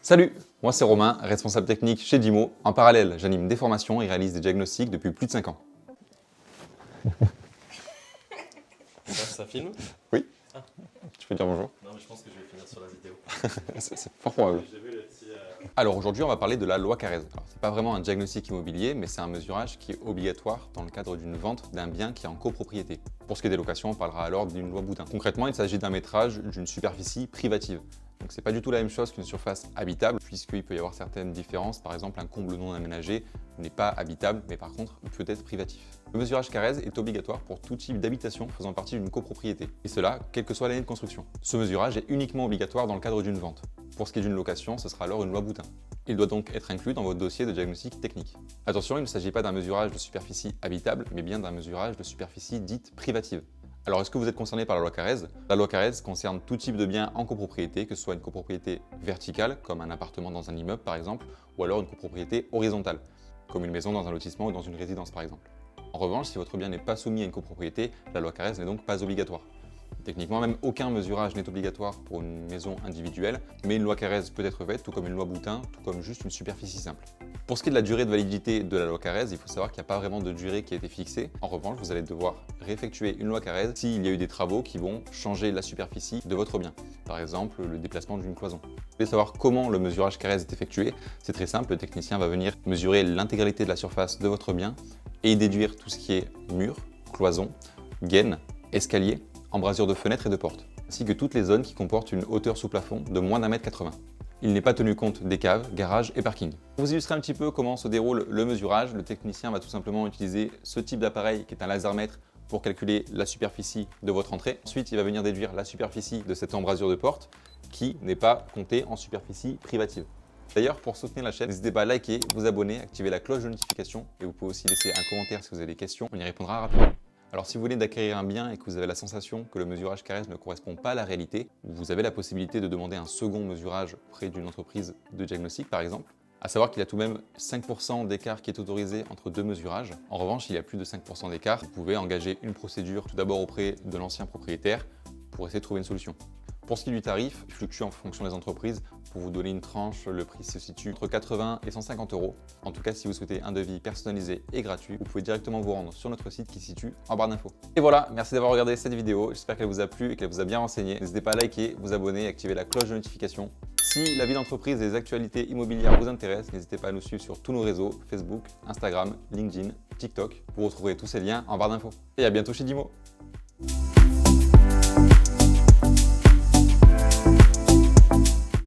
Salut, moi c'est Romain, responsable technique chez Dimo. En parallèle, j'anime des formations et réalise des diagnostics depuis plus de 5 ans. Ça filme? Oui, tu peux dire bonjour. Non, mais je pense que je vais finir sur la vidéo. C'est fort probable. J'ai vu le petit... Alors aujourd'hui, on va parler de la loi Carrez. Alors, c'est pas vraiment un diagnostic immobilier, mais c'est un mesurage qui est obligatoire dans le cadre d'une vente d'un bien qui est en copropriété. Pour ce qui est des locations, on parlera alors d'une loi Boudin. Concrètement, il s'agit d'un métrage d'une superficie privative. Donc c'est pas du tout la même chose qu'une surface habitable, puisqu'il peut y avoir certaines différences. Par exemple, un comble non aménagé n'est pas habitable, mais par contre peut être privatif. Le mesurage Carrez est obligatoire pour tout type d'habitation faisant partie d'une copropriété, et cela quelle que soit l'année de construction. Ce mesurage est uniquement obligatoire dans le cadre d'une vente. Pour ce qui est d'une location, ce sera alors une loi Boudin. Il doit donc être inclus dans votre dossier de diagnostic technique. Attention, il ne s'agit pas d'un mesurage de superficie habitable, mais bien d'un mesurage de superficie dite privative. Alors, est-ce que vous êtes concerné par la loi Carrez? La loi Carrez concerne tout type de bien en copropriété, que ce soit une copropriété verticale, comme un appartement dans un immeuble par exemple, ou alors une copropriété horizontale, comme une maison dans un lotissement ou dans une résidence par exemple. En revanche, si votre bien n'est pas soumis à une copropriété, la loi Carrez n'est donc pas obligatoire. Techniquement, même aucun mesurage n'est obligatoire pour une maison individuelle, mais une loi Carrez peut être faite, tout comme une loi Boudin, tout comme juste une superficie simple. Pour ce qui est de la durée de validité de la loi Carrez, il faut savoir qu'il n'y a pas vraiment de durée qui a été fixée. En revanche, vous allez devoir réeffectuer une loi Carrez s'il y a eu des travaux qui vont changer la superficie de votre bien. Par exemple, le déplacement d'une cloison. Vous voulez savoir comment le mesurage Carrez est effectué? C'est très simple, le technicien va venir mesurer l'intégralité de la surface de votre bien et déduire tout ce qui est mur, cloison, gaine, escalier, embrasure de fenêtres et de portes, ainsi que toutes les zones qui comportent une hauteur sous plafond de moins d'1,80 m. Il n'est pas tenu compte des caves, garages et parkings. Pour vous illustrer un petit peu comment se déroule le mesurage, le technicien va tout simplement utiliser ce type d'appareil qui est un lasermètre pour calculer la superficie de votre entrée. Ensuite, il va venir déduire la superficie de cette embrasure de porte qui n'est pas comptée en superficie privative. D'ailleurs, pour soutenir la chaîne, n'hésitez pas à liker, vous abonner, activer la cloche de notification et vous pouvez aussi laisser un commentaire si vous avez des questions, on y répondra rapidement. Alors si vous venez d'acquérir un bien et que vous avez la sensation que le mesurage Carrez ne correspond pas à la réalité, vous avez la possibilité de demander un second mesurage auprès d'une entreprise de diagnostic par exemple. À savoir qu'il y a tout de même 5% d'écart qui est autorisé entre deux mesurages. En revanche, s'il y a plus de 5% d'écart, vous pouvez engager une procédure tout d'abord auprès de l'ancien propriétaire pour essayer de trouver une solution. Pour ce qui est du tarif, il fluctue en fonction des entreprises. Pour vous donner une tranche, le prix se situe entre 80 et 150 €. En tout cas, si vous souhaitez un devis personnalisé et gratuit, vous pouvez directement vous rendre sur notre site qui se situe en barre d'infos. Et voilà, merci d'avoir regardé cette vidéo. J'espère qu'elle vous a plu et qu'elle vous a bien renseigné. N'hésitez pas à liker, vous abonner et activer la cloche de notification. Si la vie d'entreprise et les actualités immobilières vous intéressent, n'hésitez pas à nous suivre sur tous nos réseaux, Facebook, Instagram, LinkedIn, TikTok. Vous retrouverez tous ces liens en barre d'infos. Et à bientôt chez Dimo.